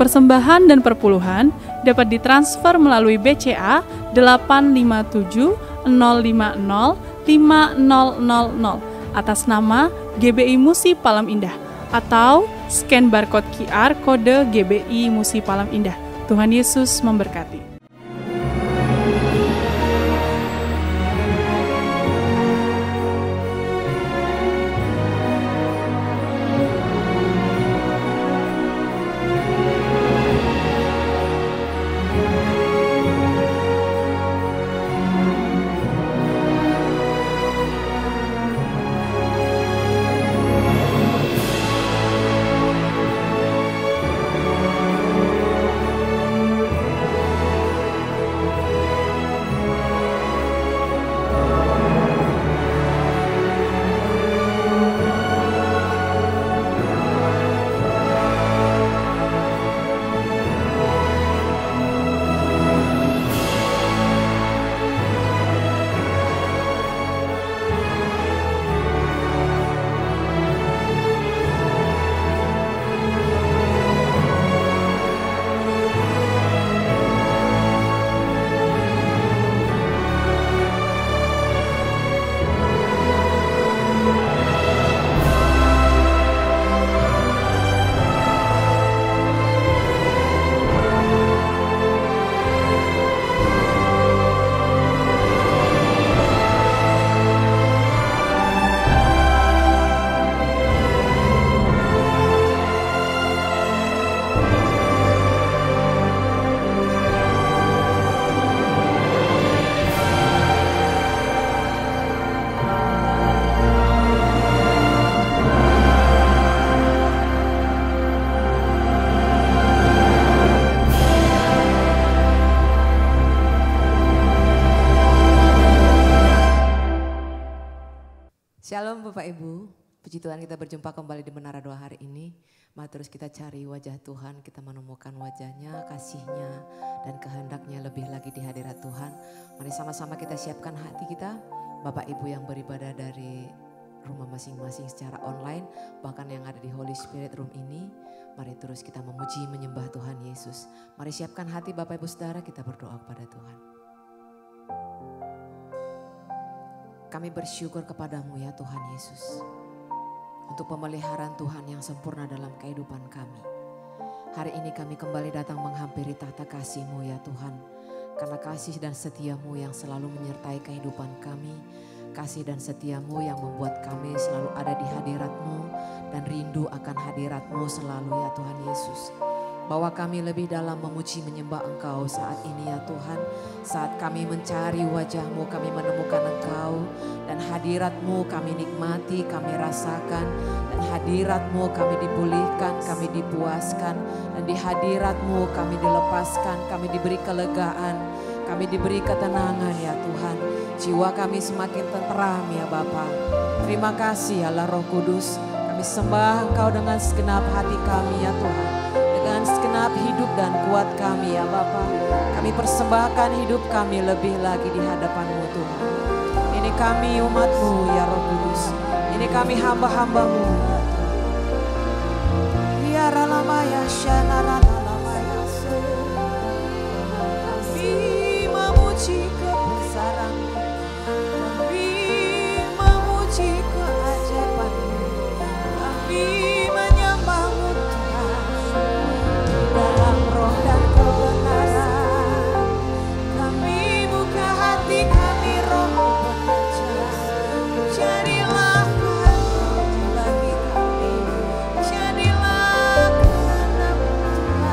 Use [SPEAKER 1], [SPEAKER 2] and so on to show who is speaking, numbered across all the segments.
[SPEAKER 1] Persembahan dan perpuluhan dapat ditransfer melalui BCA 857 050 5000 atas nama GBI Musi Palem Indah atau scan barcode QR kode GBI Musi Palem Indah. Tuhan Yesus memberkati.
[SPEAKER 2] Shalom Bapak Ibu, puji Tuhan kita berjumpa kembali di Menara Doa hari ini. Mari terus kita cari wajah Tuhan, kita menemukan wajahnya, kasihnya, dan kehendaknya lebih lagi di hadirat Tuhan. Mari sama-sama kita siapkan hati kita, Bapak Ibu yang beribadah dari rumah masing-masing secara online, bahkan yang ada di Holy Spirit Room ini. Mari terus kita memuji, menyembah Tuhan Yesus. Mari siapkan hati Bapak Ibu Saudara, kita berdoa kepada Tuhan. Kami bersyukur kepadamu ya Tuhan Yesus, untuk pemeliharaan Tuhan yang sempurna dalam kehidupan kami. Hari ini kami kembali datang menghampiri tahta kasih-Mu ya Tuhan, karena kasih dan setia-Mu yang selalu menyertai kehidupan kami, kasih dan setia-Mu yang membuat kami selalu ada di hadirat-Mu dan rindu akan hadirat-Mu selalu ya Tuhan Yesus. Bahwa kami lebih dalam memuji menyembah Engkau saat ini ya Tuhan. Saat kami mencari wajah-Mu, kami menemukan Engkau. Dan hadirat-Mu kami nikmati, kami rasakan. Dan hadirat-Mu kami dipulihkan, kami dipuaskan. Dan di hadirat-Mu kami dilepaskan, kami diberi kelegaan. Kami diberi ketenangan ya Tuhan. Jiwa kami semakin tenteram ya Bapa. Terima kasih Allah Roh Kudus. Kami sembah Engkau dengan segenap hati kami ya Tuhan. Dengan segenap hidup dan kuat kami ya Bapa. Kami persembahkan hidup kami lebih lagi di hadapan-Mu Tuhan. Ini kami umat-Mu ya Roh Kudus. Ini kami hamba-hamba-Mu ya Ralamaya Shanaralamaya. Kami memuji kebesaran-Mu, kami memuji keajaiban-Mu, kami menyembah-Mu dalam roh dan kebenaran. Kami buka hati kami, roh bekerja. Jadilah kehendak-Mu bagi kami, jadilah kehendak-Mu Tuhan.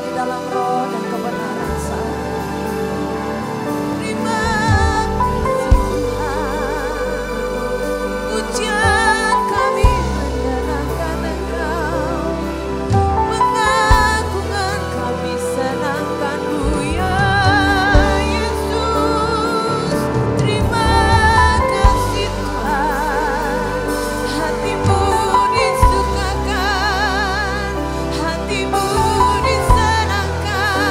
[SPEAKER 2] di dalam roh dan kebenaran saat ini. Terima kasih Tuhan. Pujian kami menyenangkan Engkau, pengagungan kami senangkan-Mu ya Yesus. Terima kasih Tuhan. Hatimu disukakan, hatimu disenangkan.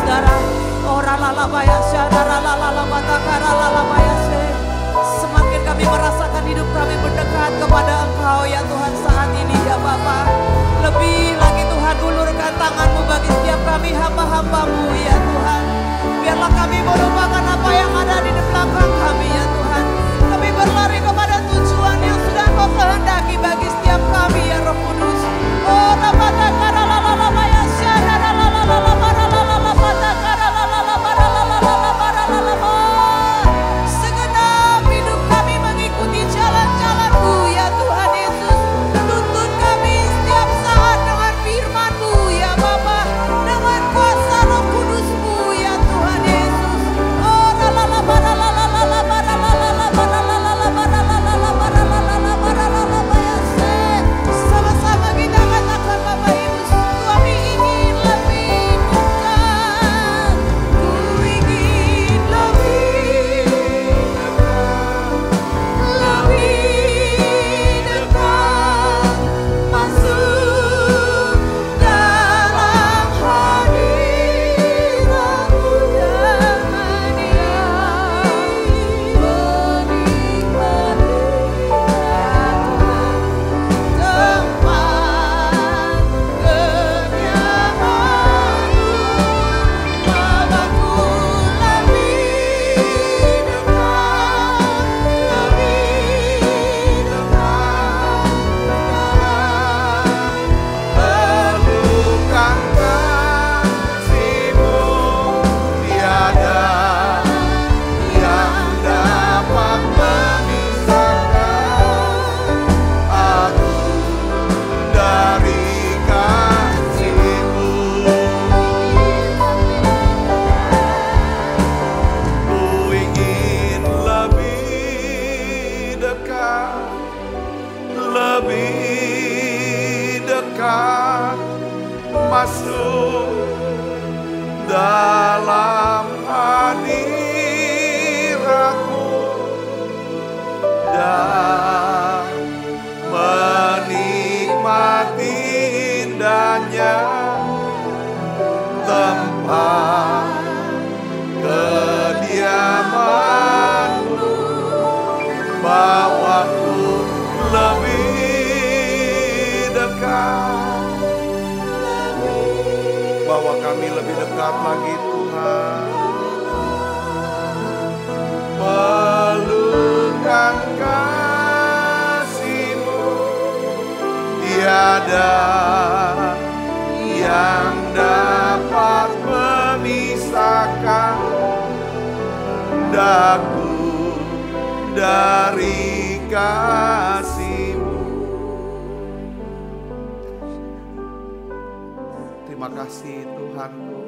[SPEAKER 2] saudara. Ora lalabaya syadara lalalabatakara lalabayase. Semakin kami merasakan hidup kami mendekat kepada Engkau ya Tuhan saat ini ya Bapa. Lebih lagi Tuhan, ulurkan tangan-Mu bagi setiap kami hamba-hamba-Mu ya Tuhan. Biarlah kami melupakan apa yang ada di belakang kami ya Tuhan. Kami berlari kepada tujuan yang sudah Kau kehendaki bagi setiap kami ya Roh Kudus. Oh rabatakara lalalabaya syadara lalalabara lalalabatakara lalalabara lalalabara lalaba. Segenap hidup kami mengikuti jalan-jalan-Mu ya Tuhan Yesus. Tuntun kami setiap saat dengan firman-Mu ya Bapa, dengan kuasa Roh Kudus-Mu ya Tuhan Yesus. Oh lalalabara lalalabara lalalabara lalalabara lalalabara lalalabara lalabayase. Sama-sama kita katakan Bapak Ibu, kami ingin lebih dekat. Ku ingin lebih dekat, masuk dalam hadirat-Mu dan menikmati tempat kenyamanan-Mu. Bapakku lebih dekat,
[SPEAKER 3] Pelukan kasih-Mu tiada yang dapat memisahkan aku dari kasih-Mu. Ku ingin lebih dekat, masuk dalam hadirat-Mu dan menikmati indahnya tempat kediaman-Mu. Bawaku lebih dekat, bawa kami lebih dekat lagi Tuhan. Pelukan kasih-Mu tiada yang dapat memisahkan daku dari kasih-Mu. Terima kasih Tuhanku.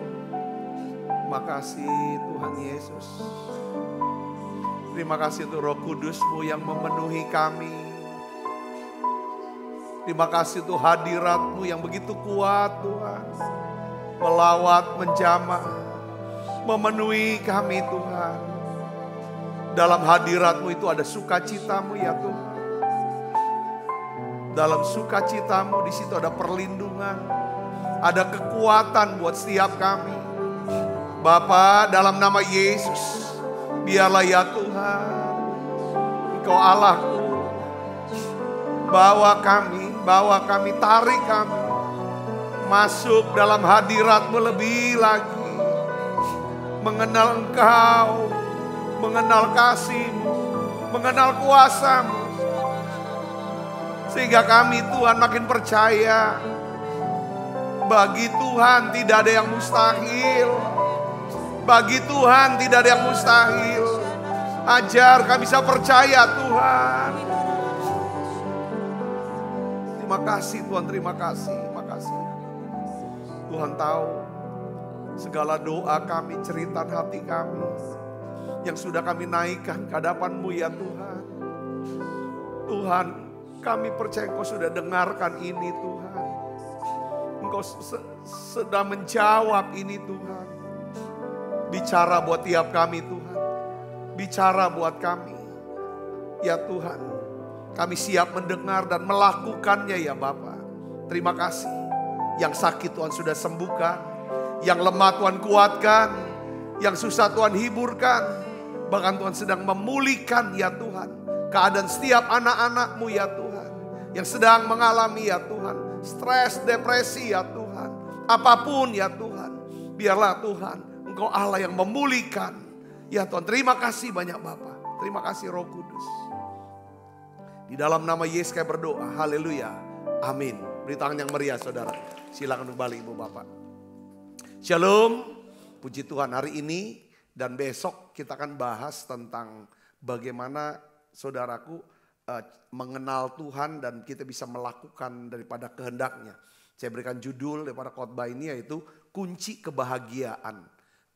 [SPEAKER 3] Terima kasih Tuhan Yesus. Terima kasih untuk Roh Kudus-Mu yang memenuhi kami. Terima kasih untuk hadirat-Mu yang begitu kuat Tuhan. Melawat, menjamah, memenuhi kami Tuhan. Dalam hadirat-Mu itu ada sukacita-Mu ya Tuhan. Dalam sukacita-Mu di situ ada perlindungan, ada kekuatan buat setiap kami. Bapa, dalam nama Yesus, biarlah ya Tuhan, Engkau Allahku, bawa kami, tarik kami masuk dalam hadirat-Mu lebih lagi, mengenal Engkau, mengenal kasih-Mu, mengenal kuasa-Mu. Sehingga kami Tuhan makin percaya, bagi Tuhan tidak ada yang mustahil. Bagi Tuhan tidak ada yang mustahil. Ajar kami bisa percaya Tuhan. Terima kasih Tuhan, terima kasih, terima kasih. Tuhan tahu segala doa kami, cerita hati kami yang sudah kami naikkan ke hadapan-Mu ya Tuhan. Tuhan, kami percaya Engkau sudah dengarkan ini Tuhan. Engkau sedang menjawab ini Tuhan. Bicara buat tiap kami Tuhan. Bicara buat kami. Ya Tuhan, kami siap mendengar dan melakukannya ya Bapa. Terima kasih. Yang sakit Tuhan sudah sembuhkan. Yang lemah Tuhan kuatkan, yang susah Tuhan hiburkan. Bahkan Tuhan sedang memulihkan ya Tuhan keadaan setiap anak-anak-Mu ya Tuhan. Yang sedang mengalami ya Tuhan stres, depresi ya Tuhan. Apapun ya Tuhan, biarlah Tuhan Engkau Allah yang memulihkan. Ya Tuhan, terima kasih banyak Bapa. Terima kasih Roh Kudus. Di dalam nama Yesus kami berdoa, haleluya, amin. Beri tangan yang meriah saudara. Silakan kembali Ibu Bapak. Shalom, puji Tuhan, hari ini dan besok kita akan bahas tentang bagaimana saudaraku mengenal Tuhan dan kita bisa melakukan daripada kehendaknya. Saya berikan judul daripada khotbah ini yaitu kunci kebahagiaan.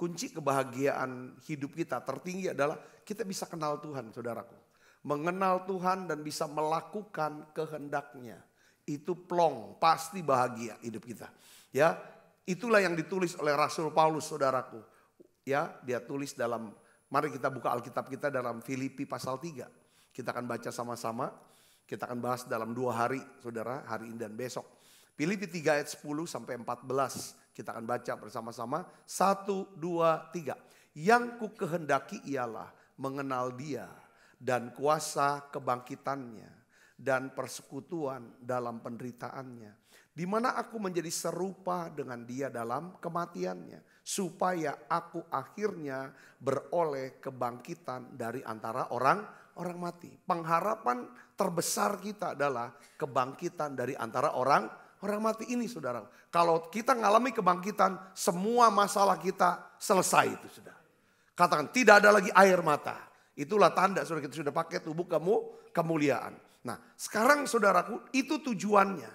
[SPEAKER 3] Kunci kebahagiaan hidup kita tertinggi adalah kita bisa kenal Tuhan saudaraku. Mengenal Tuhan dan bisa melakukan kehendaknya. Itu plong, pasti bahagia hidup kita. Ya, itulah yang ditulis oleh Rasul Paulus saudaraku. Ya, dia tulis dalam, mari kita buka Alkitab kita dalam Filipi pasal 3. Kita akan baca sama-sama, kita akan bahas dalam 2 hari saudara, hari ini dan besok. Filipi 3 ayat 10 sampai 14. Kita akan baca bersama-sama. 1, 2, 3. Yang ku kehendaki ialah mengenal Dia dan kuasa kebangkitannya dan persekutuan dalam penderitaannya. Di mana aku menjadi serupa dengan Dia dalam kematiannya. Supaya aku akhirnya beroleh kebangkitan dari antara orang mati. Pengharapan terbesar kita adalah kebangkitan dari antara orang mati ini saudara. Kalau kita mengalami kebangkitan, semua masalah kita selesai itu sudah. Katakan tidak ada lagi air mata. Itulah tanda saudara kita sudah pakai tubuh kamu kemuliaan. Nah sekarang saudaraku itu tujuannya.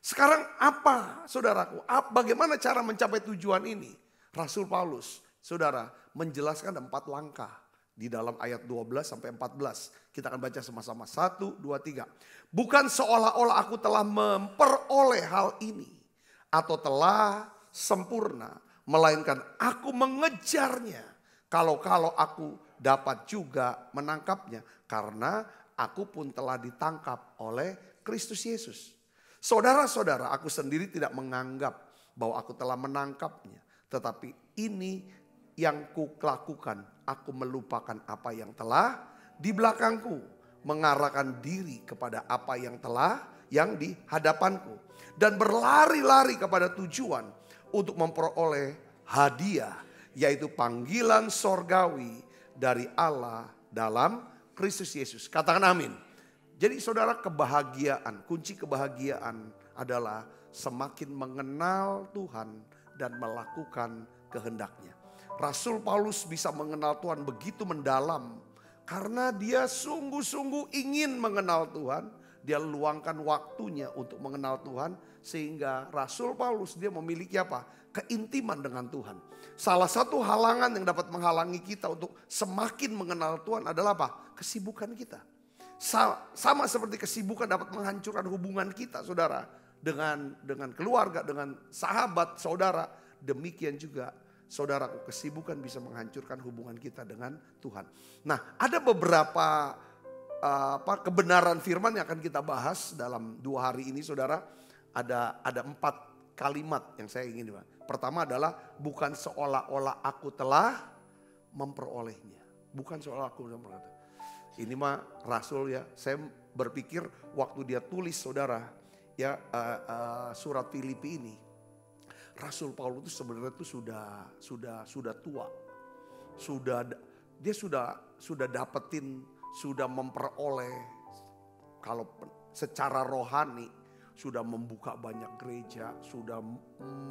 [SPEAKER 3] Sekarang apa saudaraku? Bagaimana cara mencapai tujuan ini? Rasul Paulus saudara menjelaskan 4 langkah. Di dalam ayat 12 sampai 14. Kita akan baca sama-sama. 1, 2, 3. Bukan seolah-olah aku telah memperoleh hal ini. Atau telah sempurna. Melainkan aku mengejarnya. Kalau aku dapat juga menangkapnya. Karena aku pun telah ditangkap oleh Kristus Yesus. Saudara-saudara, aku sendiri tidak menganggap bahwa aku telah menangkapnya. Tetapi ini yang kulakukan. Aku melupakan apa yang telah di belakangku. Mengarahkan diri kepada apa yang di hadapanku. Dan berlari-lari kepada tujuan untuk memperoleh hadiah. Yaitu panggilan sorgawi dari Allah dalam Kristus Yesus. Katakan amin. Jadi saudara kebahagiaan, kunci kebahagiaan adalah semakin mengenal Tuhan dan melakukan kehendaknya. Rasul Paulus bisa mengenal Tuhan begitu mendalam. Karena dia sungguh-sungguh ingin mengenal Tuhan. Dia luangkan waktunya untuk mengenal Tuhan. Sehingga Rasul Paulus dia memiliki apa? Keintiman dengan Tuhan. Salah satu halangan yang dapat menghalangi kita untuk semakin mengenal Tuhan adalah apa? Kesibukan kita. Sama seperti kesibukan dapat menghancurkan hubungan kita saudara. Dengan keluarga, dengan sahabat, saudara. Demikian juga saudaraku, kesibukan bisa menghancurkan hubungan kita dengan Tuhan. Nah, ada beberapa kebenaran firman yang akan kita bahas dalam 2 hari ini saudara. Ada 4 kalimat yang saya ingin bahas. Pertama adalah bukan seolah-olah aku telah memperolehnya. Bukan seolah aku memperolehnya. Ini mah Rasul ya, saya berpikir waktu dia tulis saudara ya surat Filipi ini. Rasul Paulus itu sebenarnya itu sudah tua. Dia sudah dapetin, sudah memperoleh kalau secara rohani sudah membuka banyak gereja, sudah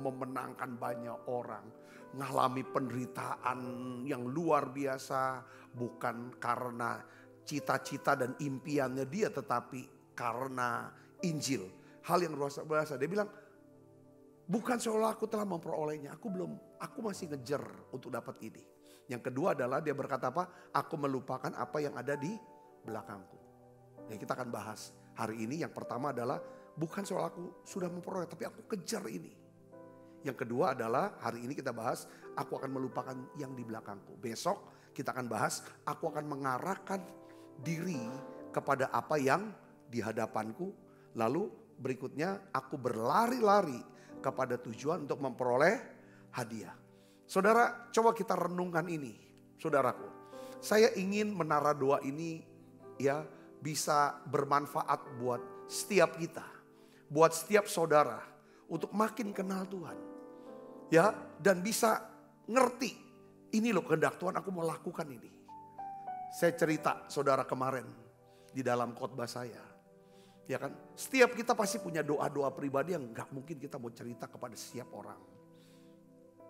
[SPEAKER 3] memenangkan banyak orang, mengalami penderitaan yang luar biasa bukan karena cita-cita dan impiannya dia tetapi karena Injil. Hal yang luar biasa. Dia bilang bukan seolah aku telah memperolehnya, aku masih ngejar untuk dapat ini. Yang kedua adalah dia berkata apa? Aku melupakan apa yang ada di belakangku. Nah, kita akan bahas hari ini. Yang pertama adalah bukan seolah aku sudah memperoleh, tapi aku kejar ini. Yang kedua adalah hari ini kita bahas, aku akan melupakan yang di belakangku. Besok kita akan bahas, aku akan mengarahkan diri kepada apa yang di hadapanku. Lalu berikutnya aku berlari-lari kepada tujuan untuk memperoleh hadiah. Saudara, coba kita renungkan ini, saudaraku. Saya ingin menara doa ini ya bisa bermanfaat buat setiap kita, buat setiap saudara untuk makin kenal Tuhan. Ya, dan bisa ngerti, ini loh kehendak Tuhan, aku mau lakukan ini. Saya cerita saudara kemarin di dalam khotbah saya. Ya kan, setiap kita pasti punya doa-doa pribadi yang gak mungkin kita mau cerita kepada setiap orang.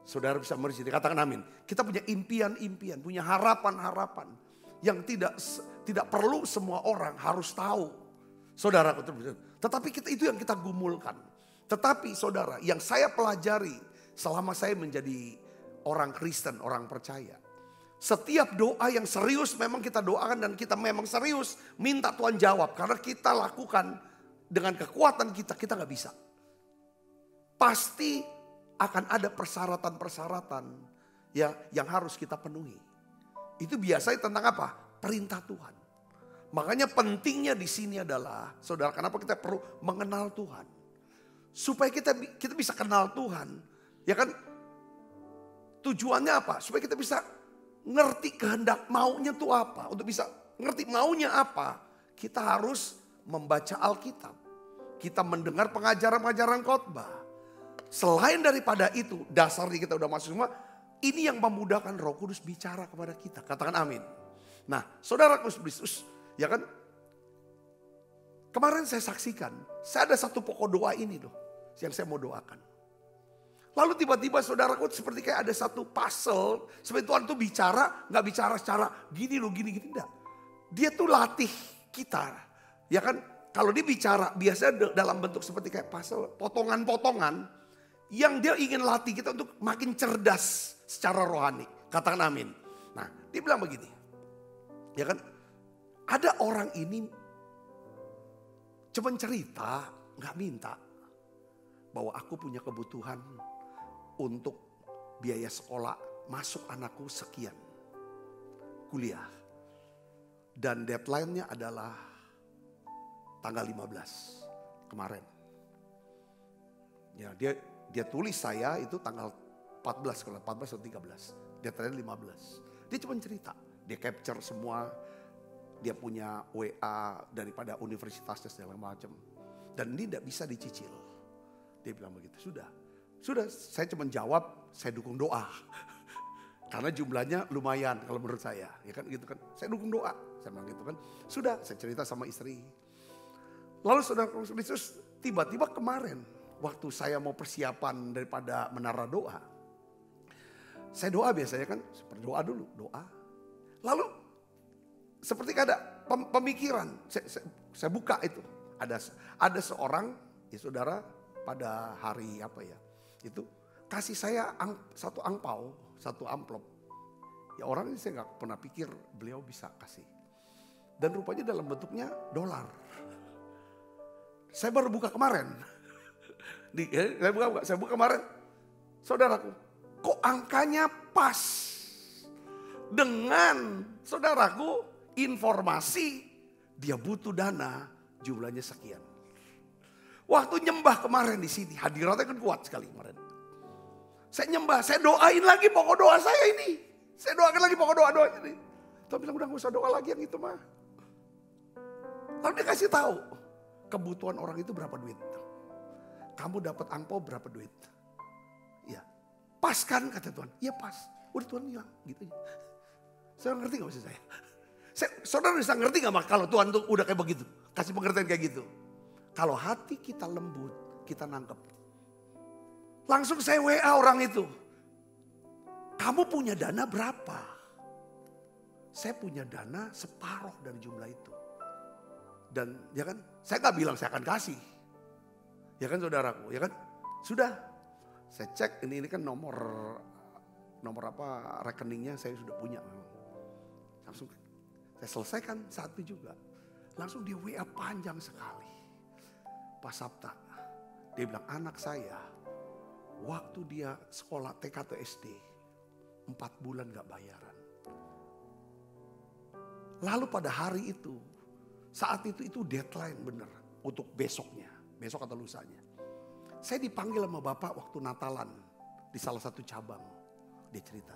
[SPEAKER 3] Saudara bisa merisi, katakan amin. Kita punya impian-impian, punya harapan-harapan yang tidak perlu semua orang harus tahu. Saudara, tetapi itu yang kita gumulkan. Tetapi saudara, yang saya pelajari selama saya menjadi orang Kristen, orang percaya. Setiap doa yang serius memang kita doakan dan kita memang serius minta Tuhan jawab. Karena kita lakukan dengan kekuatan kita gak bisa. Pasti akan ada persyaratan-persyaratan ya yang harus kita penuhi. Itu biasanya tentang apa? Perintah Tuhan. Makanya pentingnya di sini adalah, saudara, kenapa kita perlu mengenal Tuhan? Supaya kita bisa kenal Tuhan. Ya kan? Tujuannya apa? Supaya kita bisa ngerti kehendak maunya itu apa. Untuk bisa ngerti maunya apa, kita harus membaca Alkitab. Kita mendengar pengajaran-pengajaran khotbah. Selain daripada itu, dasarnya kita udah masuk semua. Ini yang memudahkan Roh Kudus bicara kepada kita. Katakan amin. Nah, saudara Kristus, ya kan? Kemarin saya saksikan, saya ada satu pokok doa ini loh, yang saya mau doakan. Lalu tiba-tiba saudaraku seperti kayak ada satu puzzle. Seperti Tuhan tuh bicara, gak bicara secara gini loh, gini. Enggak. Dia tuh latih kita. Ya kan, kalau dia bicara biasanya dalam bentuk seperti kayak puzzle. Potongan-potongan yang dia ingin latih kita untuk makin cerdas secara rohani. Katakan amin. Nah, dia bilang begini. Ya kan, ada orang ini cuma cerita, gak minta. Bahwa aku punya kebutuhan untuk biaya sekolah masuk anakku sekian. Kuliah. Dan deadline-nya adalah tanggal 15 kemarin. Ya, dia tulis saya itu tanggal 14 kalau 14 atau 13. Deadline 15. Dia cuma cerita, dia capture semua. Dia punya WA daripada universitasnya segala macam. Dan ini tidak bisa dicicil. Dia bilang begitu, sudah saya cuma jawab, saya dukung doa. Karena jumlahnya lumayan kalau menurut saya, ya kan gitu kan. Saya dukung doa, saya bilang gitu kan. Sudah, saya cerita sama istri. Lalu saudara Kristus, tiba-tiba kemarin waktu saya mau persiapan daripada menara doa. Saya doa biasanya kan, berdoa dulu, doa. Lalu seperti ada pemikiran, saya buka itu. Ada seorang, ya saudara, pada hari apa ya, itu kasih saya satu angpau, satu amplop. Ya orang ini saya gak pernah pikir beliau bisa kasih. Dan rupanya dalam bentuknya dolar. Saya baru buka kemarin. Saya buka kemarin. Saudaraku, kok angkanya pas dengan saudaraku informasi dia butuh dana jumlahnya sekian. Waktu nyembah kemarin di sini, hadiratnya kan kuat sekali kemarin. Saya nyembah, saya doain lagi pokok doa saya ini. Saya doakan lagi pokok doa ini. Tuhan bilang udah gak usah doa lagi yang itu mah. Lalu dia kasih tahu kebutuhan orang itu berapa duit. Kamu dapat angpau berapa duit. Ya, pas kan kata Tuhan. Iya pas. Udah Tuhan bilang gitu. Saya ngerti gak maksud saya? Saudara bisa ngerti gak kalau Tuhan tuh udah kayak begitu. Kasih pengertian kayak gitu. Kalau hati kita lembut, kita nangkep. Langsung saya WA orang itu. Kamu punya dana berapa? Saya punya dana separuh dari jumlah itu. Dan ya kan, saya gak bilang saya akan kasih. Ya kan saudaraku, ya kan? Sudah, saya cek ini kan nomor apa rekeningnya saya sudah punya. Langsung saya selesaikan saat itu juga. Langsung dia WA panjang sekali. Pak Sabta, dia bilang anak saya waktu dia sekolah TK atau SD 4 bulan gak bayaran. Lalu pada hari itu, saat itu deadline bener untuk besoknya, besok atau lusanya. Saya dipanggil sama bapak waktu Natalan
[SPEAKER 4] di salah satu cabang. Dia cerita.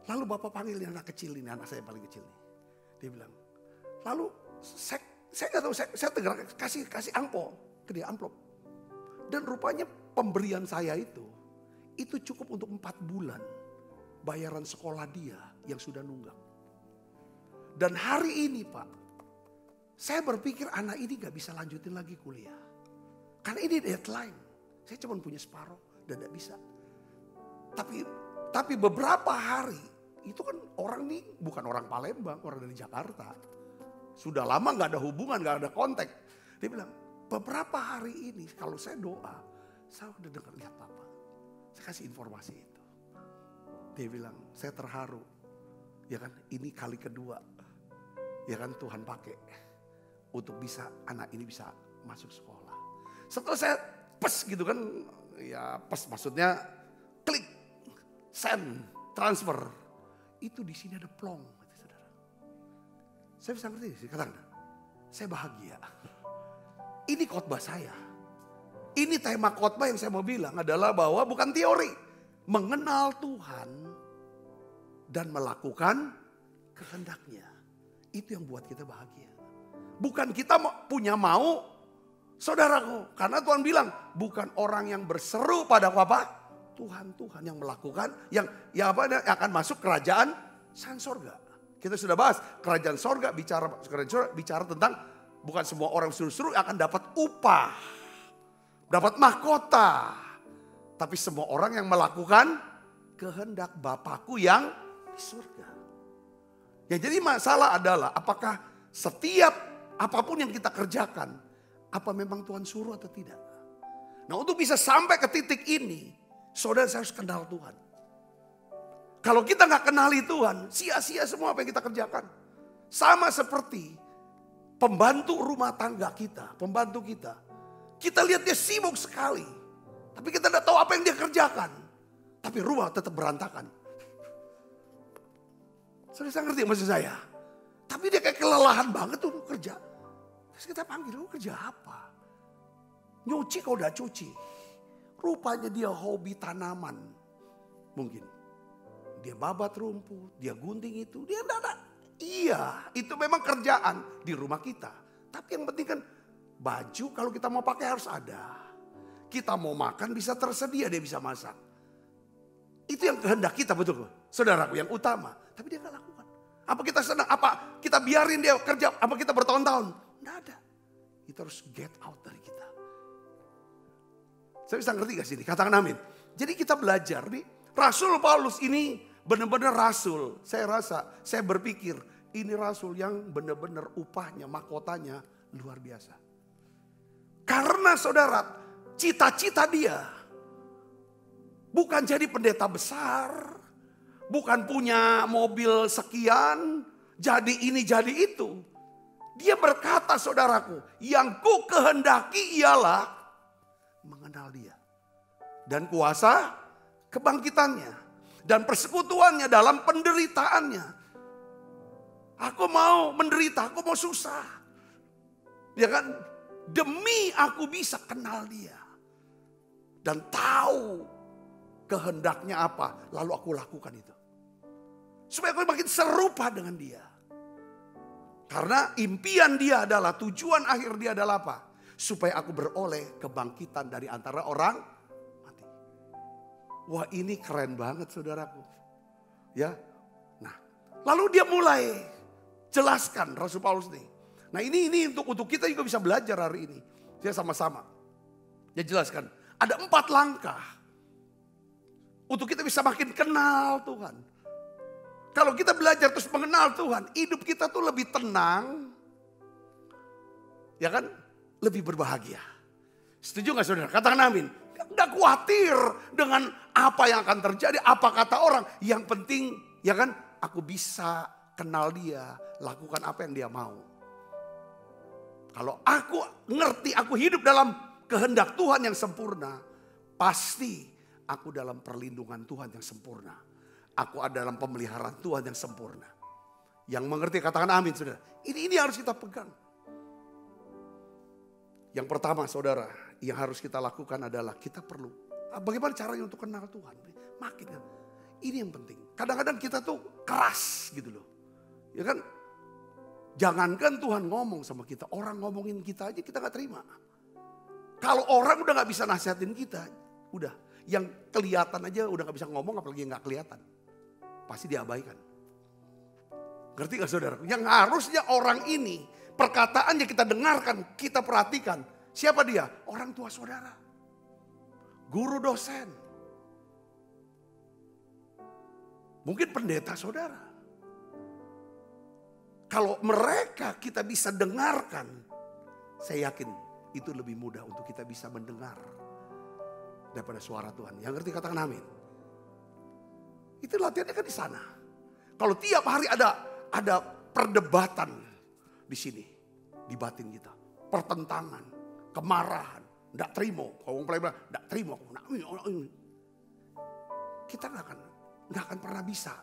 [SPEAKER 4] Lalu bapak panggil anak kecil ini, anak saya yang paling kecil nih. Dia bilang, lalu saya nggak tahu, saya tegar kasih amplop ke dia, amplop. Dan rupanya pemberian saya itu cukup untuk 4 bulan bayaran sekolah dia yang sudah nunggak. Dan hari ini Pak, saya berpikir anak ini gak bisa lanjutin lagi kuliah. Karena ini deadline, saya cuma punya separuh dan gak bisa. Tapi beberapa hari, itu kan orang nih bukan orang Palembang, orang dari Jakarta. Sudah lama gak ada hubungan, gak ada kontak. Dia bilang, beberapa hari ini kalau saya doa, saya udah dengar lihat Papa. Saya kasih informasi itu. Dia bilang, saya terharu. Ya kan, ini kali kedua. Ya kan Tuhan pakai untuk bisa anak ini bisa masuk sekolah. Setelah saya gitu kan, ya maksudnya klik, send, transfer. Itu di sini ada plong, saudara. Saya bisa ngerti sih, katakan, saya bahagia. Ini khotbah saya. Ini tema khotbah yang saya mau bilang adalah bahwa bukan teori. Mengenal Tuhan dan melakukan kehendaknya. Itu yang buat kita bahagia. Bukan kita punya mau, saudaraku. Karena Tuhan bilang, bukan orang yang berseru pada apa? Tuhan yang melakukan, yang akan masuk kerajaan sang sorga. Kita sudah bahas, kerajaan sorga bicara tentang bukan semua orang suruh-suruh akan dapat upah. Dapat mahkota. Tapi semua orang yang melakukan kehendak Bapakku yang di surga. Ya jadi masalah adalah apakah setiap apapun yang kita kerjakan, apa memang Tuhan suruh atau tidak. Nah untuk bisa sampai ke titik ini, saudara saya harus kenal Tuhan. Kalau kita gak kenali Tuhan, sia-sia semua apa yang kita kerjakan. Sama seperti pembantu rumah tangga kita, pembantu kita. Kita lihat dia sibuk sekali, tapi kita gak tahu apa yang dia kerjakan. Tapi rumah tetap berantakan. Saya ngerti maksud saya. Tapi dia kayak kelelahan banget tuh kerja. Terus kita panggil, lu kerja apa? Nyuci kau udah cuci. Rupanya dia hobi tanaman. Mungkin. Dia babat rumput, dia gunting itu. Dia enggak. Iya, itu memang kerjaan di rumah kita. Tapi yang penting kan baju kalau kita mau pakai harus ada. Kita mau makan bisa tersedia, dia bisa masak. Itu yang kehendak kita betul. Saudaraku yang utama. Tapi dia gak lakukan. Apa kita senang? Apa kita biarin dia kerja? Apa kita bertahun-tahun? Tidak ada. Itu harus get out dari kita. Saya bisa ngerti gak sini? Katakan amin. Jadi kita belajar nih. Rasul Paulus ini benar-benar rasul. Saya berpikir ini rasul yang benar-benar upahnya, mahkotanya luar biasa. Karena saudara, cita-cita dia bukan jadi pendeta besar. Bukan punya mobil sekian, jadi ini jadi itu. Dia berkata saudaraku, yang ku kehendaki ialah mengenal dia. Dan kuasa kebangkitannya. Dan persekutuannya dalam penderitaannya. Aku mau menderita, aku mau susah. Ya kan? Demi aku bisa kenal dia. Dan tahu kehendaknya apa, lalu aku lakukan itu. Supaya aku makin serupa dengan dia. Karena impian dia adalah, tujuan akhir dia adalah apa? Supaya aku beroleh kebangkitan dari antara orang mati. Wah ini keren banget saudaraku. Ya. Nah, lalu dia mulai jelaskan Rasul Paulus nih. Nah ini untuk kita juga bisa belajar hari ini. Saya sama-sama. Dia jelaskan. Ada 4 langkah. Untuk kita bisa makin kenal Tuhan. Kalau kita belajar terus mengenal Tuhan, hidup kita tuh lebih tenang. Ya kan? Lebih berbahagia. Setuju gak saudara? Katakan amin. Gak khawatir dengan apa yang akan terjadi, apa kata orang. Yang penting ya kan, aku bisa kenal dia, lakukan apa yang dia mau. Kalau aku ngerti, aku hidup dalam kehendak Tuhan yang sempurna, pasti aku dalam perlindungan Tuhan yang sempurna. Aku ada dalam pemeliharaan Tuhan yang sempurna. Yang mengerti katakan amin saudara. Ini harus kita pegang. Yang pertama saudara, yang harus kita lakukan adalah kita perlu Bagaimana caranya untuk kenal Tuhan? Makin kan. Ini yang penting. Kadang-kadang kita tuh keras gitu loh. Ya kan? Jangankan Tuhan ngomong sama kita, orang ngomongin kita aja kita gak terima. Kalau orang udah gak bisa nasihatin kita, udah. Yang kelihatan aja udah gak bisa ngomong, apalagi yang gak kelihatan. Pasti diabaikan. Ngerti gak saudara? Yang harusnya orang ini, perkataannya kita dengarkan, kita perhatikan. Siapa dia? Orang tua saudara. Guru dosen. Mungkin pendeta saudara. Kalau mereka kita bisa dengarkan, saya yakin itu lebih mudah untuk kita bisa mendengar daripada suara Tuhan. Yang ngerti katakan amin. Itu latihannya kan di sana. Kalau tiap hari ada perdebatan di sini, di batin kita, pertentangan, kemarahan, ndak terima, ngomong pelai-pelai, ndak terima, kita nggak akan pernah bisa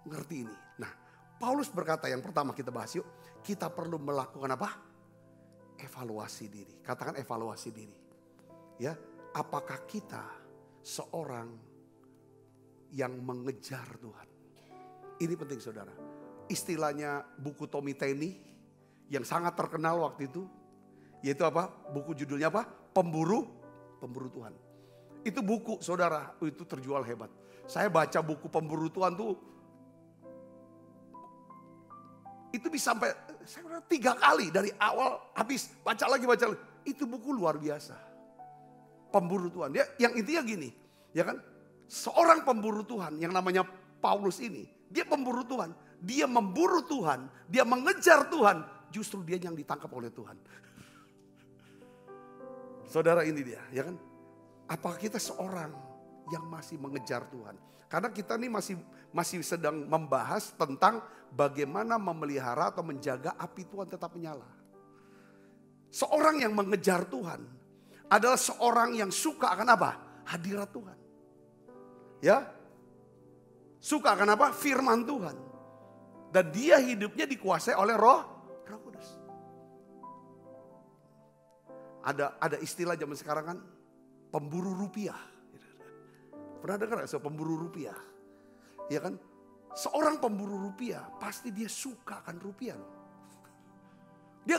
[SPEAKER 4] ngerti ini. Nah, Paulus berkata yang pertama kita bahas yuk, kita perlu melakukan apa? Evaluasi diri. Katakan evaluasi diri. Ya, apakah kita seorang yang mengejar Tuhan? Ini penting saudara. Istilahnya buku Tommy Tenney yang sangat terkenal waktu itu, yaitu apa? Buku judulnya apa? Pemburu Tuhan. Itu buku saudara, itu terjual hebat. Saya baca buku Pemburu Tuhan tuh, itu bisa sampai 3 kali dari awal habis baca lagi. Itu buku luar biasa. Pemburu Tuhan. Dia yang intinya gini, ya kan? Seorang pemburu Tuhan yang namanya Paulus ini, dia pemburu Tuhan. Dia memburu Tuhan, dia mengejar Tuhan, justru dia yang ditangkap oleh Tuhan. Saudara ini dia, ya kan? Apakah kita seorang yang masih mengejar Tuhan? Karena kita ini masih sedang membahas tentang bagaimana memelihara atau menjaga api Tuhan tetap menyala. Seorang yang mengejar Tuhan adalah seorang yang suka akan apa? Hadirat Tuhan. Ya. Suka akan apa? Firman Tuhan. Dan dia hidupnya dikuasai oleh Roh Kudus. Ada istilah zaman sekarang kan, pemburu rupiah. Pernah dengar gak pemburu rupiah? Ya kan? Seorang pemburu rupiah pasti dia suka akan rupiah. Dia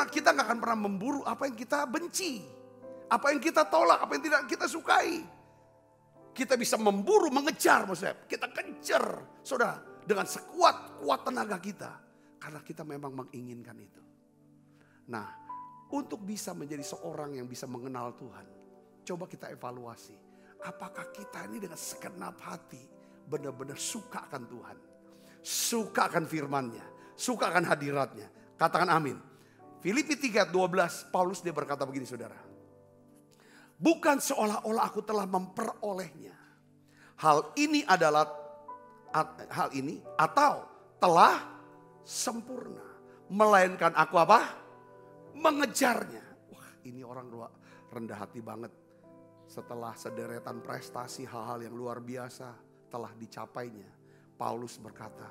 [SPEAKER 4] kita gak akan pernah memburu apa yang kita benci. Apa yang kita tolak, apa yang tidak kita sukai. Kita bisa memburu, mengejar maksudnya. Kita kejar, saudara, dengan sekuat tenaga kita. Karena kita memang menginginkan itu. Nah, untuk bisa menjadi seorang yang bisa mengenal Tuhan, coba kita evaluasi. Apakah kita ini dengan segenap hati benar-benar suka akan Tuhan. Suka akan firman-Nya. Suka akan hadirat-Nya. Katakan amin. Filipi 3:12 Paulus dia berkata begini saudara. Bukan seolah-olah aku telah memperolehnya. Hal ini atau telah sempurna. Melainkan aku apa? Mengejarnya. Wah, ini orang rendah hati banget. Setelah sederetan prestasi hal-hal yang luar biasa telah dicapainya. Paulus berkata,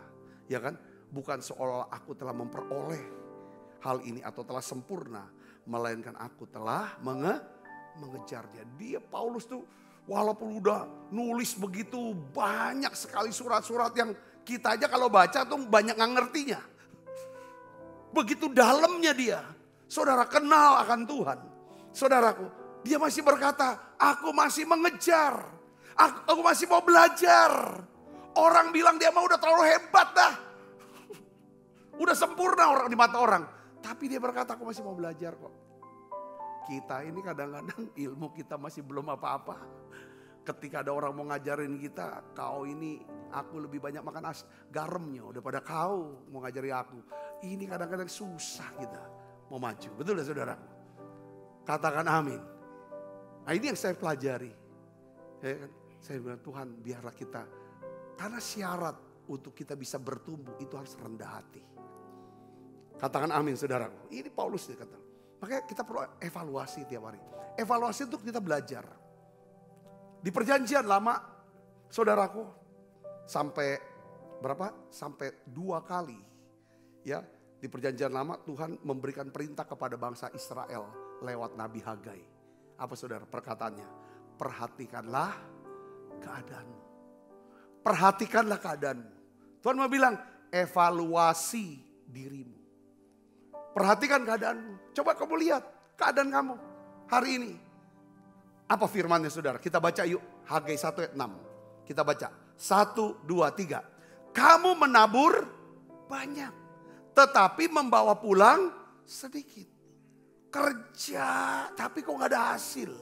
[SPEAKER 4] ya kan? Bukan seolah aku telah memperoleh hal ini atau telah sempurna. Melainkan aku telah mengejarnya. Dia Paulus tuh walaupun udah nulis begitu banyak sekali surat-surat yang kita aja kalau baca tuh banyak gak ngertinya. Begitu dalamnya dia. Saudara kenal akan Tuhan. Saudaraku, dia masih berkata, aku masih mengejar. Aku masih mau belajar. Orang bilang dia mah udah terlalu hebat dah. Udah sempurna orang di mata orang. Tapi dia berkata, aku masih mau belajar kok. Kita ini kadang-kadang ilmu kita masih belum apa-apa. Ketika ada orang mau ngajarin kita, kau ini aku lebih banyak makan garamnya daripada kau mau ngajari aku. Ini kadang-kadang susah kita mau maju. Betul ya saudara? Katakan amin. Nah ini yang saya pelajari. Saya bilang Tuhan biarlah kita. Karena syarat untuk kita bisa bertumbuh itu harus rendah hati. Katakan amin saudaraku. Ini Paulus dia kata. Makanya kita perlu evaluasi tiap hari. Evaluasi untuk kita belajar. Di perjanjian lama saudaraku. Sampai berapa? Sampai 2 kali. Ya, di perjanjian lama Tuhan memberikan perintah kepada bangsa Israel lewat Nabi Hagai. Apa saudara perkataannya? perhatikanlah keadaanmu. Perhatikanlah keadaanmu. Tuhan mau bilang, evaluasi dirimu. Perhatikan keadaanmu. Coba kamu lihat keadaan kamu hari ini. Apa firmannya saudara? Kita baca yuk. Hagai 1 ayat 6. Kita baca. 1, 2, 3. Kamu menabur banyak, tetapi membawa pulang sedikit. Kerja, tapi kok gak ada hasil.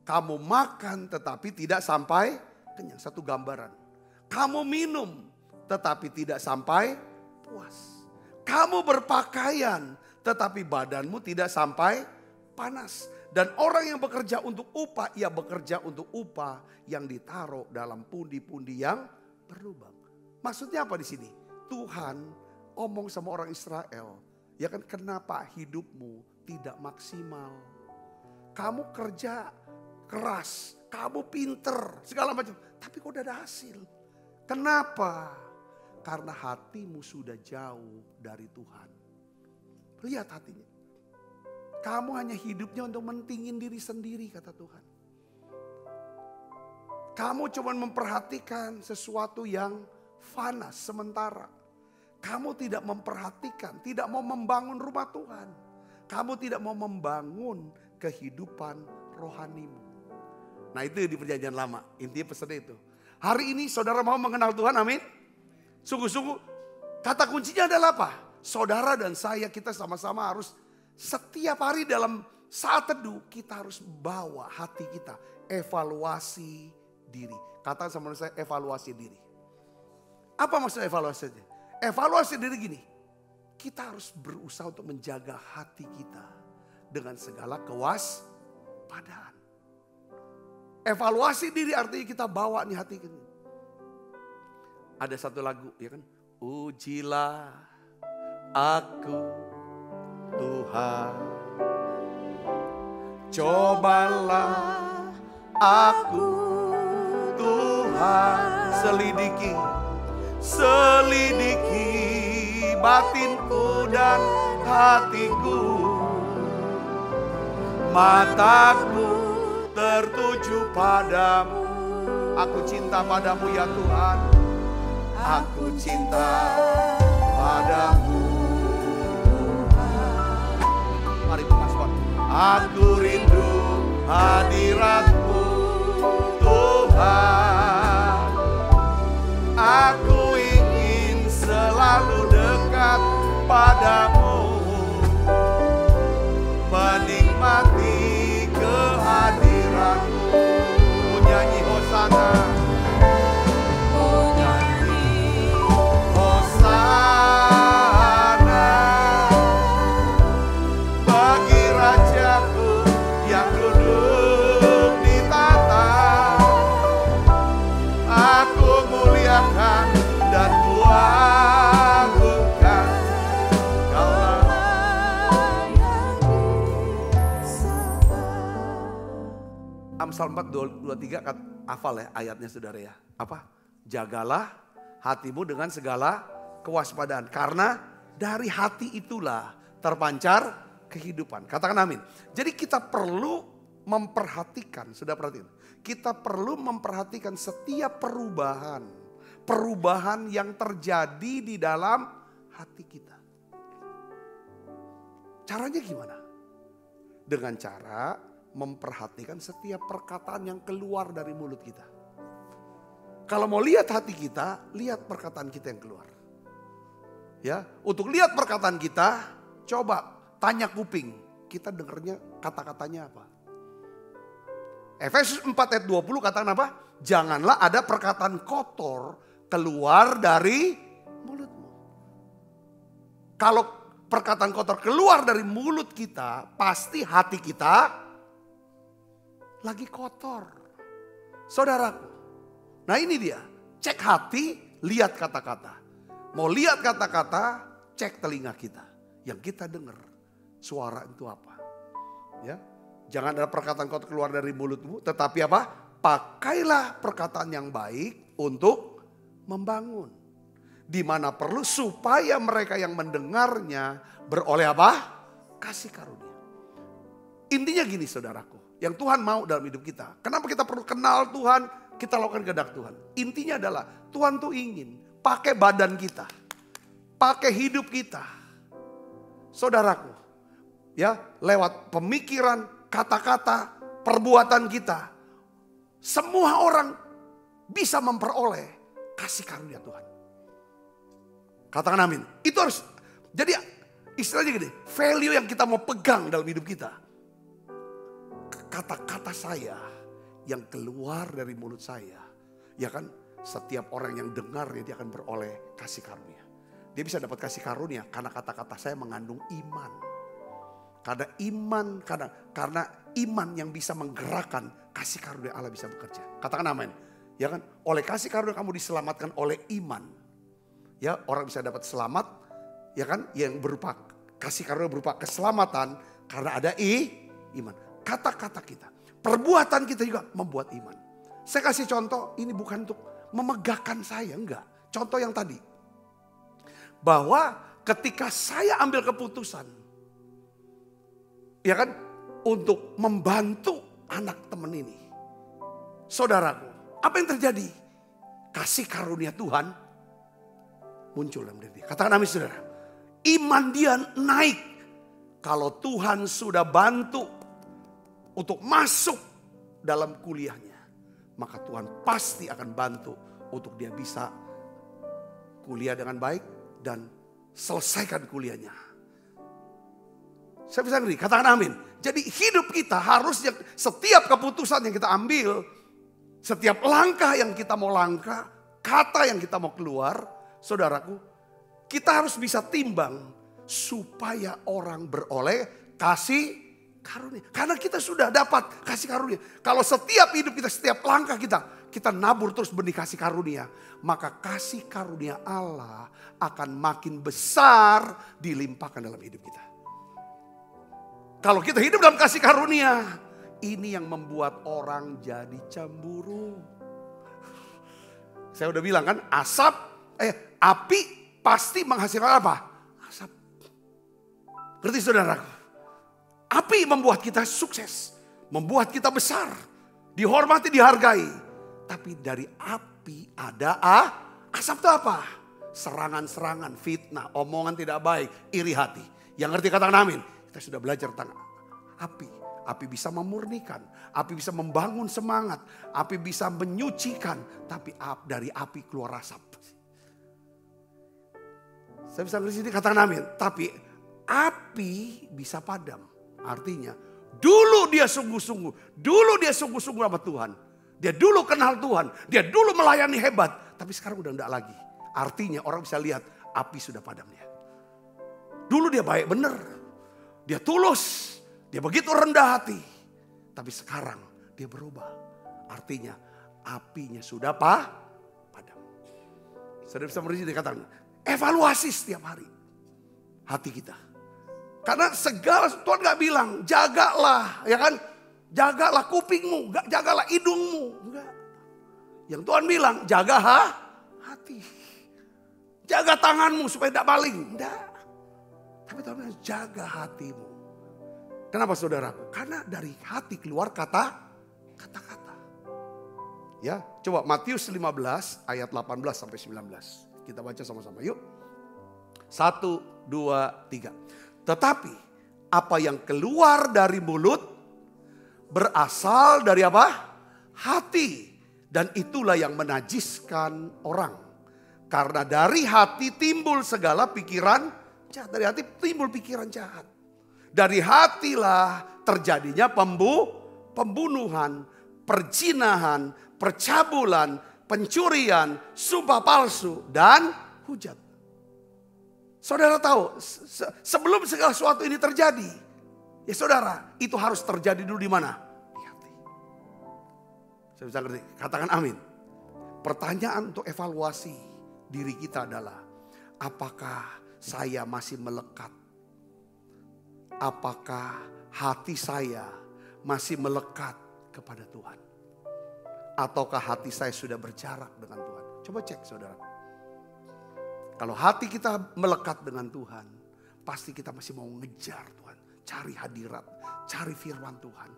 [SPEAKER 4] Kamu makan, tetapi tidak sampai kenyang. Satu gambaran. Kamu minum, tetapi tidak sampai puas. Kamu berpakaian, tetapi badanmu tidak sampai panas. Dan orang yang bekerja untuk upah, ia bekerja untuk upah yang ditaruh dalam pundi-pundi yang berlubang. Maksudnya apa di sini? Tuhan omong sama orang Israel, ya kan, kenapa hidupmu tidak maksimal? Kamu kerja keras, kamu pinter, segala macam, tapi kok udah ada hasil. Kenapa? Karena hatimu sudah jauh dari Tuhan. Lihat hatinya. Kamu hanya hidupnya untuk mentingin diri sendiri, kata Tuhan. Kamu cuma memperhatikan sesuatu yang fana, sementara. Kamu tidak memperhatikan, tidak mau membangun rumah Tuhan. Kamu tidak mau membangun kehidupan rohanimu. Nah itu di perjanjian lama, intinya pesannya itu. Hari ini saudara mau mengenal Tuhan, amin. Sungguh-sungguh kata kuncinya adalah apa? Saudara dan saya, kita sama-sama harus setiap hari dalam saat teduh kita harus bawa hati kita. Evaluasi diri. Kata sama saya, evaluasi diri. Apa maksud evaluasi diri? Evaluasi diri gini. Kita harus berusaha untuk menjaga hati kita dengan segala kewaspadaan. Evaluasi diri artinya kita bawa nih hati kita. Ada satu lagu ya kan. Ujilah aku Tuhan. Cobalah aku Tuhan. Selidiki batinku dan hatiku. Mataku tertuju padamu. Aku cinta padamu ya Tuhan. Aku cinta padamu Tuhan. Mari kita suara. Aku rindu hadiratmu Tuhan. Aku ingin selalu dekat padamu. Menikmati kehadiranmu. Nyanyi Hosana. Amsal 4:23 hafal ya ayatnya saudara ya. Apa? Jagalah hatimu dengan segala kewaspadaan. Karena dari hati itulah terpancar kehidupan. Katakan amin. Jadi kita perlu memperhatikan, sudah perhatikan. Kita perlu memperhatikan setiap perubahan. Perubahan yang terjadi di dalam hati kita. Caranya gimana? Dengan cara memperhatikan setiap perkataan yang keluar dari mulut kita. Kalau mau lihat hati kita, lihat perkataan kita yang keluar. Ya, untuk lihat perkataan kita, coba tanya kuping, kita dengarnya kata-katanya apa. Efesus 4 ayat 20 katakan apa? Janganlah ada perkataan kotor keluar dari mulutmu. Kalau perkataan kotor keluar dari mulut kita, pasti hati kita lagi kotor. Saudaraku. Nah ini dia. Cek hati, lihat kata-kata. Mau lihat kata-kata, cek telinga kita. Yang kita dengar. Suara itu apa. Ya. Jangan ada perkataan kotor keluar dari mulutmu. Tetapi apa? Pakailah perkataan yang baik untuk membangun. Di mana perlu supaya mereka yang mendengarnya beroleh apa? Kasih karunia. Intinya gini saudaraku, yang Tuhan mau dalam hidup kita. Kenapa kita perlu kenal Tuhan, kita lakukan kehendak Tuhan. Intinya adalah Tuhan tuh ingin pakai badan kita, pakai hidup kita. Saudaraku, ya lewat pemikiran, kata-kata, perbuatan kita. Semua orang bisa memperoleh kasih karunia Tuhan. Katakan amin. Itu harus, jadi istilahnya gini, value yang kita mau pegang dalam hidup kita. Kata-kata saya yang keluar dari mulut saya, ya kan, setiap orang yang dengar dia akan beroleh kasih karunia. Dia bisa dapat kasih karunia karena kata-kata saya mengandung iman. Karena iman yang bisa menggerakkan kasih karunia Allah bisa bekerja. Katakan amin. Ya kan, oleh kasih karunia kamu diselamatkan oleh iman. Ya, orang bisa dapat selamat, ya kan, yang berupa kasih karunia berupa keselamatan karena ada iman. Kata-kata kita, perbuatan kita juga membuat iman. Saya kasih contoh, ini bukan untuk memegahkan saya, enggak. Contoh yang tadi, bahwa ketika saya ambil keputusan, ya kan, untuk membantu anak teman ini, saudaraku, apa yang terjadi? Kasih karunia Tuhan muncul dalam diri dia. Katakan amin saudara. Iman dia naik kalau Tuhan sudah bantu untuk masuk dalam kuliahnya, maka Tuhan pasti akan bantu untuk dia bisa kuliah dengan baik dan selesaikan kuliahnya. Saya bisa ngerti, katakan amin. Jadi hidup kita harusnya setiap keputusan yang kita ambil, setiap langkah yang kita mau langkah, kata yang kita mau keluar, saudaraku, kita harus bisa timbang supaya orang beroleh kasih karunia. Karena kita sudah dapat kasih karunia. Kalau setiap hidup kita, setiap langkah kita nabur terus benih kasih karunia. Maka kasih karunia Allah akan makin besar dilimpahkan dalam hidup kita. Kalau kita hidup dalam kasih karunia, ini yang membuat orang jadi cemburu. Saya udah bilang kan, api pasti menghasilkan apa? Asap. Ngerti saudaraku? Api membuat kita sukses, membuat kita besar, dihormati, dihargai. Tapi dari api ada asap itu apa? Serangan-serangan, fitnah, omongan tidak baik, iri hati. Yang ngerti katakan amin. Kita sudah belajar tentang api. Api bisa memurnikan, api bisa membangun semangat, api bisa menyucikan. Tapi dari api keluar asap. Saya bisa ngerti katakan amin. Tapi api bisa padam. Artinya dulu dia sungguh-sungguh sama Tuhan. Dia dulu kenal Tuhan, dia dulu melayani hebat. Tapi sekarang udah enggak lagi. Artinya orang bisa lihat api sudah padam dia. Dulu dia baik bener, dia tulus, dia begitu rendah hati. Tapi sekarang dia berubah. Artinya apinya sudah padam. Saudara bisa merisi dikatakan, evaluasi setiap hari hati kita. Karena segala Tuhan gak bilang jagalah, ya kan? Jagalah kupingmu, jagalah hidungmu. Enggak. Yang Tuhan bilang jaga hati. Jaga tanganmu supaya tidak maling. Enggak. Tapi Tuhan bilang jaga hatimu. Kenapa saudaraku? Karena dari hati keluar kata-kata. Ya, coba Matius 15 ayat 18 sampai 19. Kita baca sama-sama yuk. 1, 2, 3. Tetapi apa yang keluar dari mulut berasal dari apa? Hati. Dan itulah yang menajiskan orang. Karena dari hati timbul segala pikiran jahat. Dari hati timbul pikiran jahat. Dari hatilah terjadinya pembunuhan, perjinahan, percabulan, pencurian, sumpah palsu, dan hujat. Saudara tahu, sebelum segala sesuatu ini terjadi, ya saudara, itu harus terjadi dulu di mana? Di hati. Saya bisa ngerti, katakan amin. Pertanyaan untuk evaluasi diri kita adalah, apakah saya masih melekat? Apakah hati saya masih melekat kepada Tuhan? Ataukah hati saya sudah berjarak dengan Tuhan? Coba cek saudara. Kalau hati kita melekat dengan Tuhan, pasti kita masih mau ngejar Tuhan. cari hadirat, cari firman Tuhan.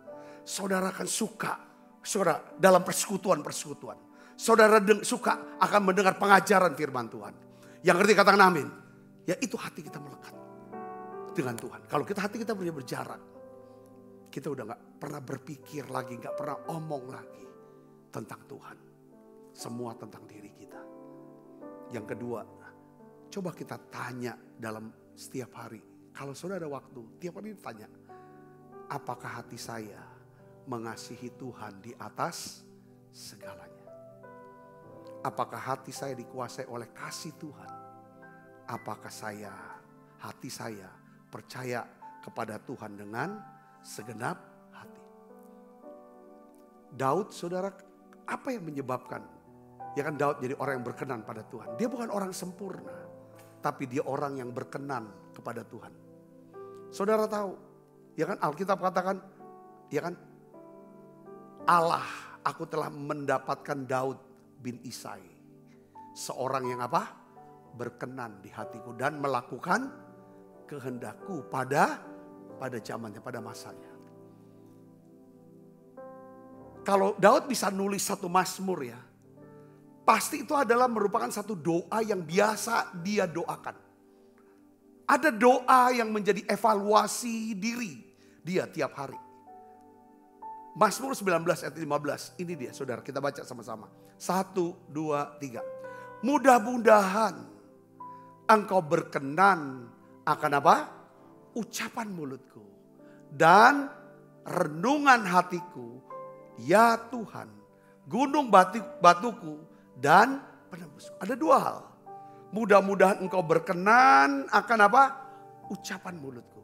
[SPEAKER 4] Saudara akan suka, saudara, dalam persekutuan-persekutuan. Saudara suka akan mendengar pengajaran firman Tuhan. Yang ngerti katakan amin. Ya itu hati kita melekat dengan Tuhan. Kalau hati kita berjarak, kita udah gak pernah berpikir lagi, gak pernah omong lagi tentang Tuhan. Semua tentang diri kita. Yang kedua, coba kita tanya dalam setiap hari. Kalau saudara ada waktu, tiap hari tanya, apakah hati saya mengasihi Tuhan di atas segalanya? Apakah hati saya dikuasai oleh kasih Tuhan? Apakah hati saya percaya kepada Tuhan dengan segenap hati? Daud, saudara, apa yang menyebabkan? Ya kan Daud jadi orang yang berkenan pada Tuhan. Dia bukan orang sempurna, tapi dia orang yang berkenan kepada Tuhan. Saudara tahu, ya kan Alkitab katakan, ya kan, Allah, aku telah mendapatkan Daud bin Isai, seorang yang apa? Berkenan di hatiku dan melakukan kehendakku pada zamannya, pada masanya. Kalau Daud bisa nulis satu mazmur ya, pasti itu adalah merupakan satu doa yang biasa dia doakan. Ada doa yang menjadi evaluasi diri dia tiap hari. Mazmur 19 ayat 15, ini dia saudara, kita baca sama-sama. 1, 2, 3. Mudah-mudahan engkau berkenan akan apa? Ucapan mulutku dan renungan hatiku, ya Tuhan, gunung batuku dan penembusku. Ada dua hal. Mudah-mudahan engkau berkenan akan apa? Ucapan mulutku.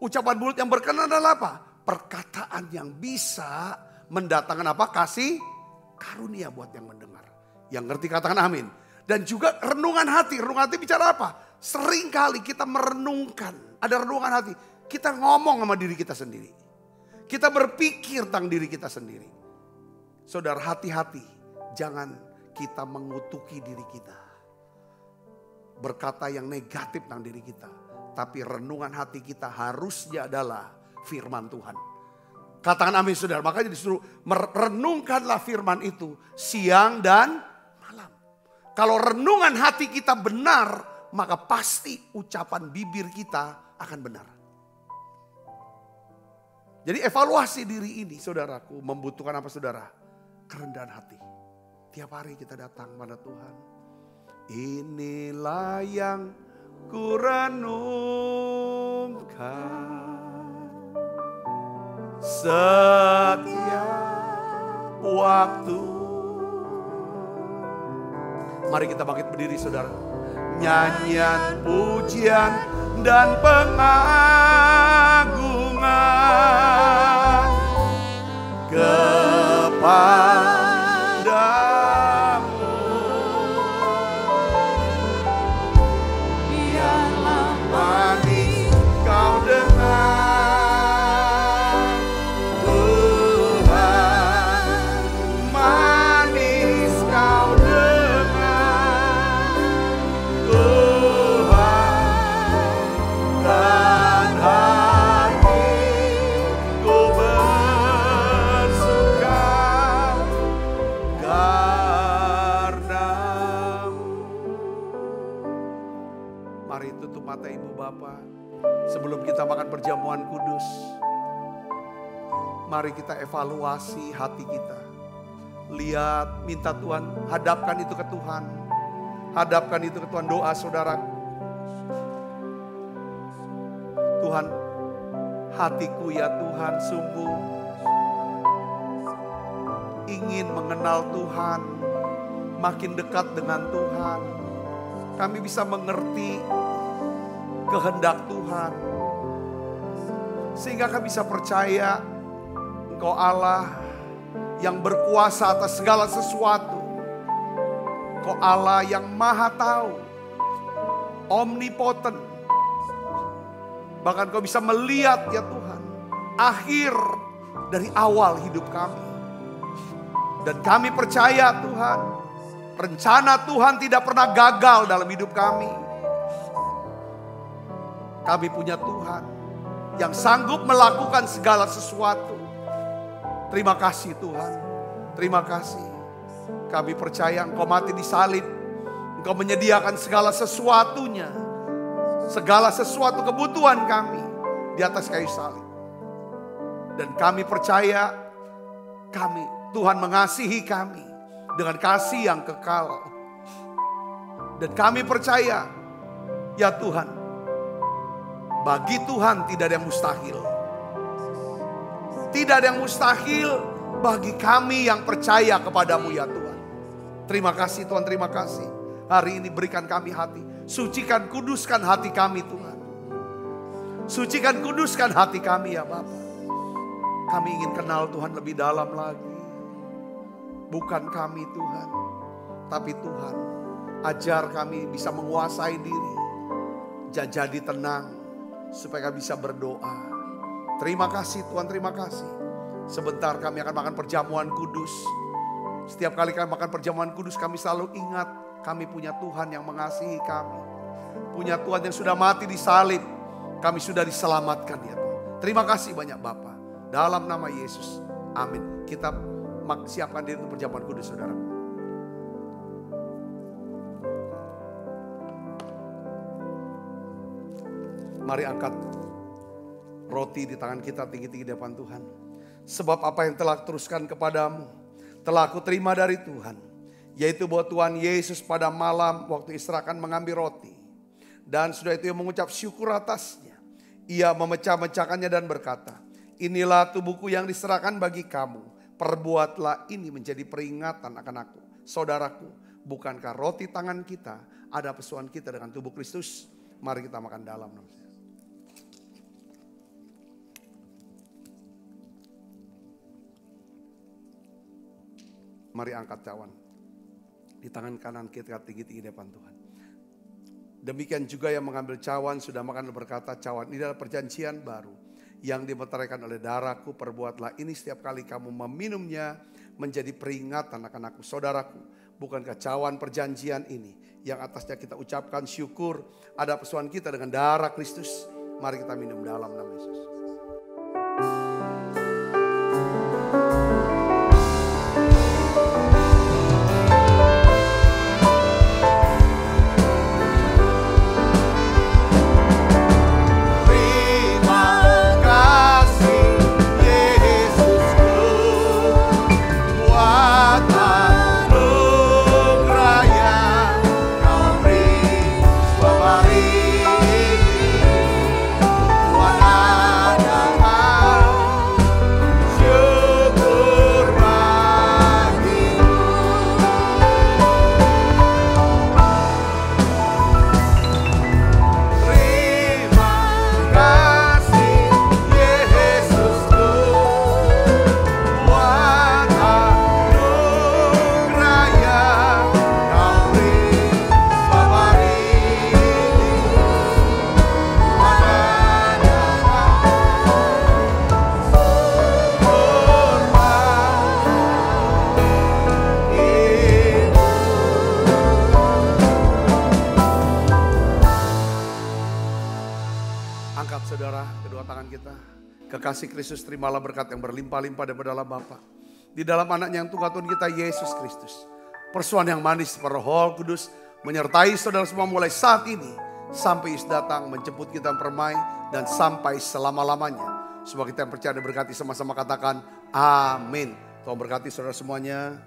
[SPEAKER 4] Ucapan mulut yang berkenan adalah apa? Perkataan yang bisa mendatangkan apa? Kasih karunia buat yang mendengar. Yang ngerti katakan amin. Dan juga renungan hati. Renungan hati bicara apa? Seringkali kita merenungkan. Ada renungan hati. Kita ngomong sama diri kita sendiri. Kita berpikir tentang diri kita sendiri. Saudara, hati-hati. Jangan kita mengutuki diri kita. Berkata yang negatif tentang diri kita. Tapi renungan hati kita harusnya adalah firman Tuhan. Katakan amin saudara. Makanya disuruh merenungkanlah firman itu siang dan malam. Kalau renungan hati kita benar, maka pasti ucapan bibir kita akan benar. Jadi evaluasi diri ini saudaraku membutuhkan apa saudara? Kerendahan hati. Tiap hari kita datang pada Tuhan. Inilah yang ku renungkan setiap waktu. Mari kita bangkit berdiri saudara. Nyanyian, pujian dan pengagungan kepadamu. Biarlah manis kau dengar Tuhan, manis kau dengar Tuhan, dan hatiku bersuka karenamu. Mari tutup mata Ibu Bapa sebelum kita makan perjamuan kudus. Mari kita evaluasi hati kita. Lihat, minta Tuhan, hadapkan itu ke Tuhan. Hadapkan itu ke Tuhan, doa saudara. Tuhan, hatiku ya Tuhan sungguh ingin mengenal Tuhan, makin dekat dengan Tuhan. Kami bisa mengerti kehendak Tuhan. Sehingga kami bisa percaya Engkau Allah yang berkuasa atas segala sesuatu. Engkau Allah yang maha tahu, omnipoten. Bahkan Kau bisa melihat ya Tuhan, akhir dari awal hidup kami. Dan kami percaya Tuhan, rencana Tuhan tidak pernah gagal dalam hidup kami. Kami punya Tuhan
[SPEAKER 3] yang sanggup melakukan segala sesuatu. Terima kasih Tuhan, terima kasih. Kami percaya Engkau mati di salib, Engkau menyediakan segala sesuatunya, segala sesuatu kebutuhan kami di atas kayu salib. Dan kami percaya Tuhan mengasihi kami dengan kasih yang kekal. Dan kami percaya, ya Tuhan, bagi Tuhan tidak ada yang mustahil. Tidak ada yang mustahil bagi kami yang percaya kepadamu ya Tuhan. Terima kasih Tuhan, terima kasih. Hari ini berikan kami hati. Sucikan, kuduskan hati kami Tuhan. Sucikan, kuduskan hati kami ya Bapa. Kami ingin kenal Tuhan lebih dalam lagi. Bukan kami Tuhan, tapi Tuhan. Ajar kami bisa menguasai diri. Jadi tenang supaya kami bisa berdoa. Terima kasih Tuhan, terima kasih. Sebentar kami akan makan perjamuan kudus. Setiap kali kami makan perjamuan kudus, kami selalu ingat kami punya Tuhan yang mengasihi kami. Punya Tuhan yang sudah mati di salib. Kami sudah diselamatkan ya Tuhan. Terima kasih banyak Bapa. Dalam nama Yesus. Amin. Kita siapkan diri untuk perjamuan kudus saudara. Mari angkat roti di tangan kita tinggi-tinggi di depan Tuhan. Sebab apa yang telah teruskan kepadamu telah aku terima dari Tuhan. Yaitu bahwa Tuhan Yesus pada malam waktu diserahkan mengambil roti. Dan sudah itu ia mengucap syukur atasnya. Ia memecah-mecahkannya dan berkata, inilah tubuhku yang diserahkan bagi kamu. Perbuatlah ini menjadi peringatan akan aku. Saudaraku, bukankah roti tangan kita ada pesuan kita dengan tubuh Kristus? Mari kita makan dalam. Mari angkat cawan di tangan kanan kita tinggi-tinggi di depan Tuhan. Demikian juga yang mengambil cawan sudah makan berkata, cawan ini adalah perjanjian baru yang dimeteraikan oleh darahku. Perbuatlah ini setiap kali kamu meminumnya menjadi peringatan akan aku. Saudaraku, bukankah cawan perjanjian ini yang atasnya kita ucapkan syukur ada pesuan kita dengan darah Kristus? Mari kita minum dalam nama Yesus. Kekasih Kristus, terimalah berkat yang berlimpah-limpah daripada Allah Bapa. Di dalam anaknya yang Tuhan kita Yesus Kristus. Persuan yang manis Roh Kudus menyertai saudara semua mulai saat ini. Sampai Yesus datang menjemput kita permai dan sampai selama-lamanya. Semua kita yang percaya diberkati sama-sama katakan amin. Tuhan berkati saudara semuanya.